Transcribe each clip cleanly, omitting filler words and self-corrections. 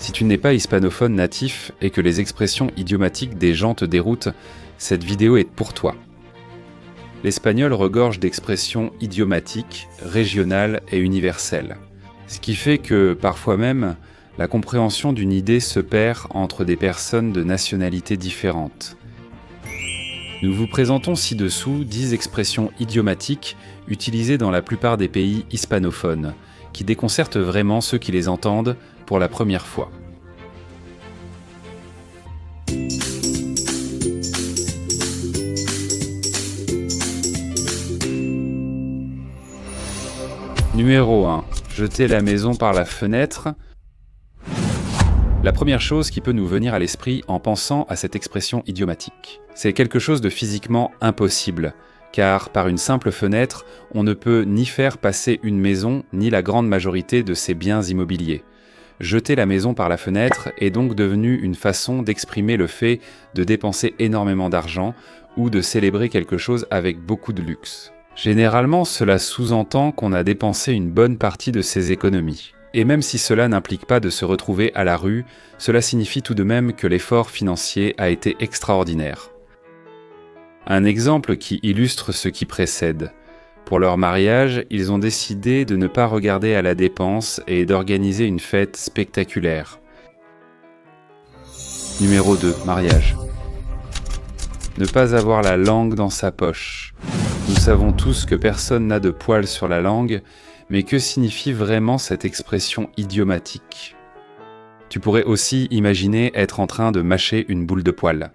Si tu n'es pas hispanophone natif et que les expressions idiomatiques des gens te déroutent, cette vidéo est pour toi. L'espagnol regorge d'expressions idiomatiques, régionales et universelles. Ce qui fait que, parfois même, la compréhension d'une idée se perd entre des personnes de nationalités différentes. Nous vous présentons ci-dessous 10 expressions idiomatiques utilisées dans la plupart des pays hispanophones, qui déconcertent vraiment ceux qui les entendent pour la première fois. Numéro 1. Jeter la maison par la fenêtre. La première chose qui peut nous venir à l'esprit en pensant à cette expression idiomatique, c'est quelque chose de physiquement impossible, car par une simple fenêtre, on ne peut ni faire passer une maison ni la grande majorité de ses biens immobiliers. Jeter la maison par la fenêtre est donc devenu une façon d'exprimer le fait de dépenser énormément d'argent ou de célébrer quelque chose avec beaucoup de luxe. Généralement, cela sous-entend qu'on a dépensé une bonne partie de ses économies. Et même si cela n'implique pas de se retrouver à la rue, cela signifie tout de même que l'effort financier a été extraordinaire. Un exemple qui illustre ce qui précède. Pour leur mariage, ils ont décidé de ne pas regarder à la dépense et d'organiser une fête spectaculaire. Numéro 2. Mariage. Ne pas avoir la langue dans sa poche. Nous savons tous que personne n'a de poils sur la langue, mais que signifie vraiment cette expression idiomatique? Tu pourrais aussi imaginer être en train de mâcher une boule de poils.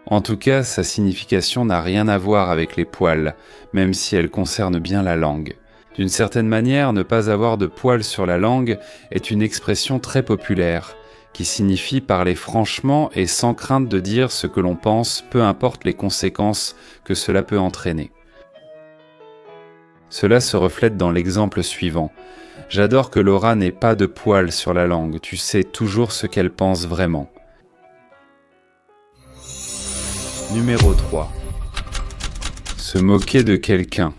En tout cas, sa signification n'a rien à voir avec les poils, même si elle concerne bien la langue. D'une certaine manière, ne pas avoir de poils sur la langue est une expression très populaire, qui signifie parler franchement et sans crainte de dire ce que l'on pense, peu importe les conséquences que cela peut entraîner. Cela se reflète dans l'exemple suivant. J'adore que Laura n'ait pas de poils sur la langue, tu sais toujours ce qu'elle pense vraiment. Numéro 3. Se moquer de quelqu'un.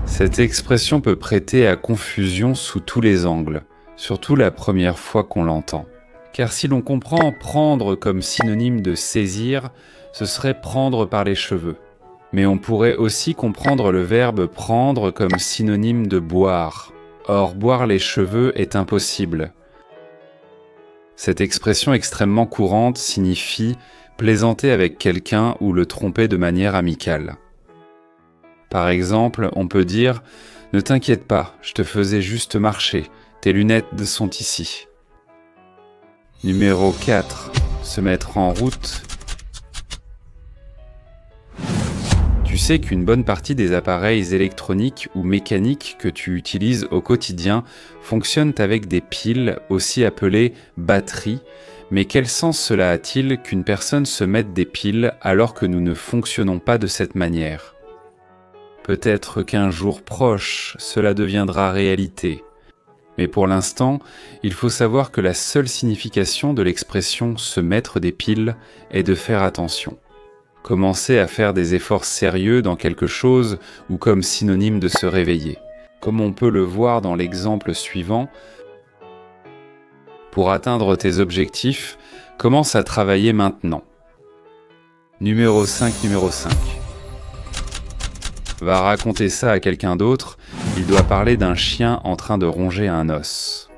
Cette expression peut prêter à confusion sous tous les angles, surtout la première fois qu'on l'entend. Car si l'on comprend prendre comme synonyme de saisir, ce serait prendre par les cheveux. Mais on pourrait aussi comprendre le verbe prendre comme synonyme de boire. Or, boire les cheveux est impossible. Cette expression extrêmement courante signifie plaisanter avec quelqu'un ou le tromper de manière amicale. Par exemple, on peut dire « Ne t'inquiète pas, je te faisais juste marcher, tes lunettes sont ici ». Numéro 4. Se mettre en route. Tu sais qu'une bonne partie des appareils électroniques ou mécaniques que tu utilises au quotidien fonctionnent avec des piles, aussi appelées batteries, mais quel sens cela a-t-il qu'une personne se mette des piles alors que nous ne fonctionnons pas de cette manière? Peut-être qu'un jour proche, cela deviendra réalité. Mais pour l'instant, il faut savoir que la seule signification de l'expression « se mettre des piles » est de faire attention. Commencer à faire des efforts sérieux dans quelque chose ou comme synonyme de se réveiller. Comme on peut le voir dans l'exemple suivant, pour atteindre tes objectifs, commence à travailler maintenant. Numéro 5. Va raconter ça à quelqu'un d'autre, il doit parler d'un chien en train de ronger un os.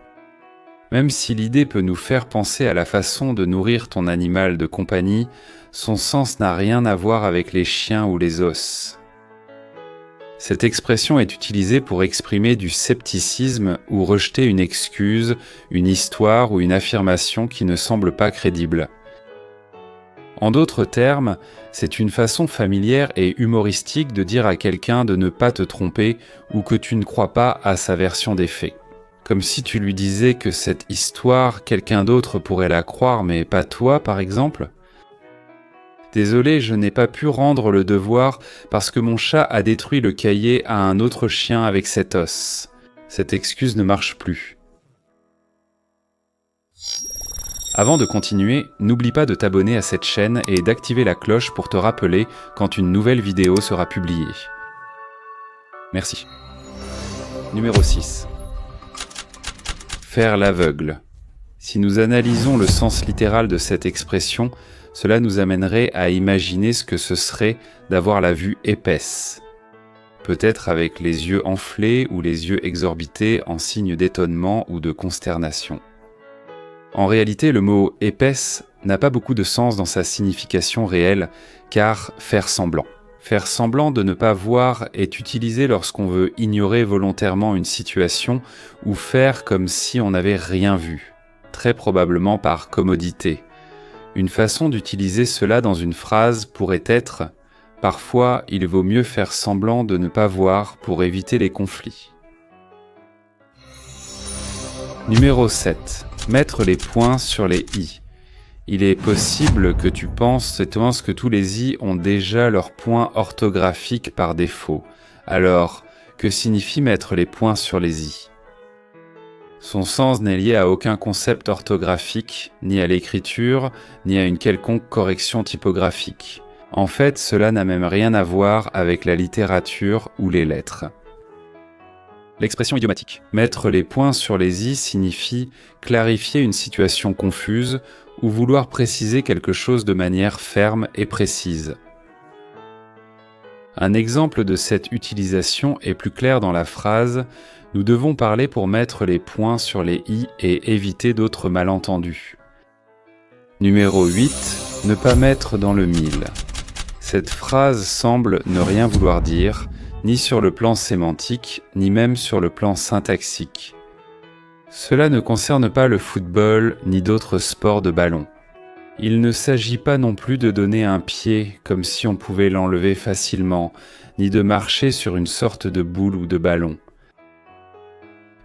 Même si l'idée peut nous faire penser à la façon de nourrir ton animal de compagnie, son sens n'a rien à voir avec les chiens ou les os. Cette expression est utilisée pour exprimer du scepticisme ou rejeter une excuse, une histoire ou une affirmation qui ne semble pas crédible. En d'autres termes, c'est une façon familière et humoristique de dire à quelqu'un de ne pas te tromper ou que tu ne crois pas à sa version des faits. Comme si tu lui disais que cette histoire, quelqu'un d'autre pourrait la croire, mais pas toi, par exemple. Désolé, je n'ai pas pu rendre le devoir parce que mon chat a détruit le cahier à un autre chien avec cet os. Cette excuse ne marche plus. Avant de continuer, n'oublie pas de t'abonner à cette chaîne et d'activer la cloche pour te rappeler quand une nouvelle vidéo sera publiée. Merci. Numéro 6. Faire l'aveugle. Si nous analysons le sens littéral de cette expression, cela nous amènerait à imaginer ce que ce serait d'avoir la vue épaisse. Peut-être avec les yeux enflés ou les yeux exorbités en signe d'étonnement ou de consternation. En réalité, le mot « épaisse » n'a pas beaucoup de sens dans sa signification réelle, car faire semblant. Faire semblant de ne pas voir est utilisé lorsqu'on veut ignorer volontairement une situation ou faire comme si on n'avait rien vu, très probablement par commodité. Une façon d'utiliser cela dans une phrase pourrait être « Parfois, il vaut mieux faire semblant de ne pas voir pour éviter les conflits ». Numéro 7. Mettre les points sur les i. Il est possible que tu penses que tous les i ont déjà leurs points orthographiques par défaut. Alors, que signifie mettre les points sur les i? Son sens n'est lié à aucun concept orthographique, ni à l'écriture, ni à une quelconque correction typographique. En fait, cela n'a même rien à voir avec la littérature ou les lettres. L'expression idiomatique « mettre les points sur les i » signifie clarifier une situation confuse ou vouloir préciser quelque chose de manière ferme et précise. Un exemple de cette utilisation est plus clair dans la phrase « Nous devons parler pour mettre les points sur les i et éviter d'autres malentendus ». Numéro 8. Ne pas mettre dans le mille. Cette phrase semble ne rien vouloir dire, ni sur le plan sémantique, ni même sur le plan syntaxique. Cela ne concerne pas le football ni d'autres sports de ballon. Il ne s'agit pas non plus de donner un pied comme si on pouvait l'enlever facilement, ni de marcher sur une sorte de boule ou de ballon.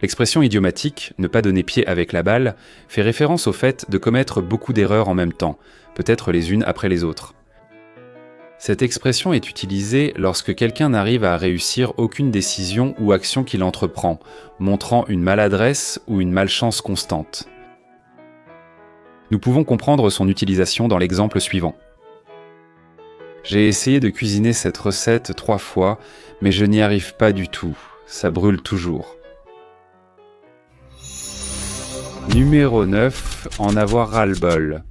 L'expression idiomatique « ne pas donner pied avec la balle » fait référence au fait de commettre beaucoup d'erreurs en même temps, peut-être les unes après les autres. Cette expression est utilisée lorsque quelqu'un n'arrive à réussir aucune décision ou action qu'il entreprend, montrant une maladresse ou une malchance constante. Nous pouvons comprendre son utilisation dans l'exemple suivant. J'ai essayé de cuisiner cette recette 3 fois, mais je n'y arrive pas du tout, ça brûle toujours. Numéro 9. En avoir ras-le-bol.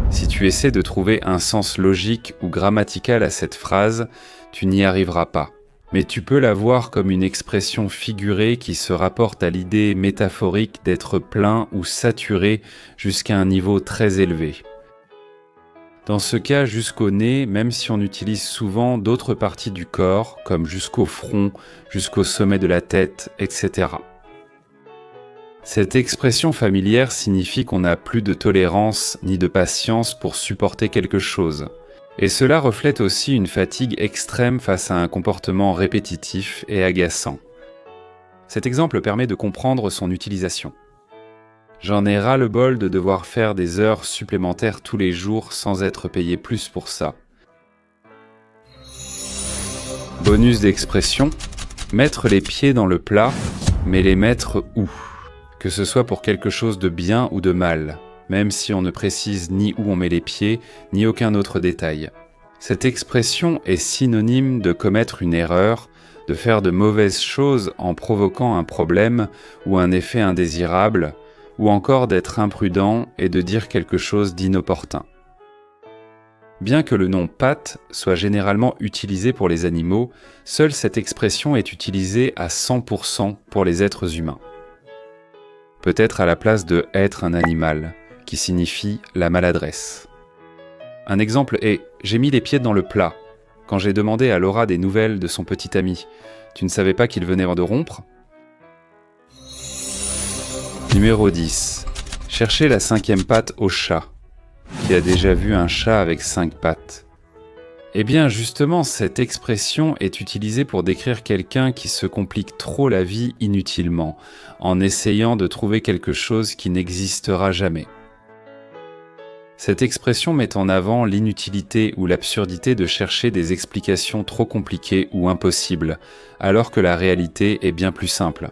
Si tu essaies de trouver un sens logique ou grammatical à cette phrase, tu n'y arriveras pas. Mais tu peux la voir comme une expression figurée qui se rapporte à l'idée métaphorique d'être plein ou saturé jusqu'à un niveau très élevé. Dans ce cas, jusqu'au nez, même si on utilise souvent d'autres parties du corps, comme jusqu'au front, jusqu'au sommet de la tête, etc. Cette expression familière signifie qu'on n'a plus de tolérance ni de patience pour supporter quelque chose. Et cela reflète aussi une fatigue extrême face à un comportement répétitif et agaçant. Cet exemple permet de comprendre son utilisation. J'en ai ras-le-bol de devoir faire des heures supplémentaires tous les jours sans être payé plus pour ça. Bonus d'expression, mettre les pieds dans le plat, mais les mettre où ? Que ce soit pour quelque chose de bien ou de mal, même si on ne précise ni où on met les pieds, ni aucun autre détail. Cette expression est synonyme de commettre une erreur, de faire de mauvaises choses en provoquant un problème ou un effet indésirable, ou encore d'être imprudent et de dire quelque chose d'inopportun. Bien que le nom « patte » soit généralement utilisé pour les animaux, seule cette expression est utilisée à 100% pour les êtres humains. Peut-être à la place de « être un animal », qui signifie la maladresse. Un exemple est « j'ai mis les pieds dans le plat ». Quand j'ai demandé à Laura des nouvelles de son petit ami, tu ne savais pas qu'il venait de rompre ? Numéro 10. Chercher la 5e patte au chat. Qui a déjà vu un chat avec 5 pattes ? Eh bien justement, cette expression est utilisée pour décrire quelqu'un qui se complique trop la vie inutilement, en essayant de trouver quelque chose qui n'existera jamais. Cette expression met en avant l'inutilité ou l'absurdité de chercher des explications trop compliquées ou impossibles, alors que la réalité est bien plus simple.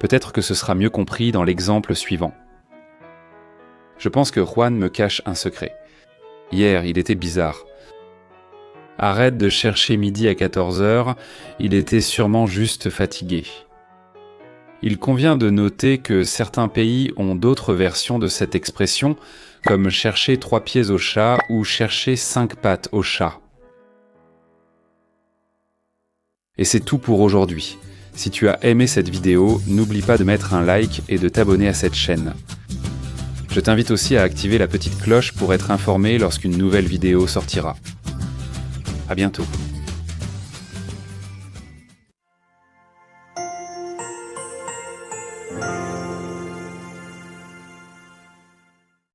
Peut-être que ce sera mieux compris dans l'exemple suivant. Je pense que Juan me cache un secret. Hier, il était bizarre. Arrête de chercher midi à 14h, il était sûrement juste fatigué. Il convient de noter que certains pays ont d'autres versions de cette expression, comme chercher 3 pieds au chat ou chercher 5 pattes au chat. Et c'est tout pour aujourd'hui. Si tu as aimé cette vidéo, n'oublie pas de mettre un like et de t'abonner à cette chaîne. Je t'invite aussi à activer la petite cloche pour être informé lorsqu'une nouvelle vidéo sortira. À bientôt.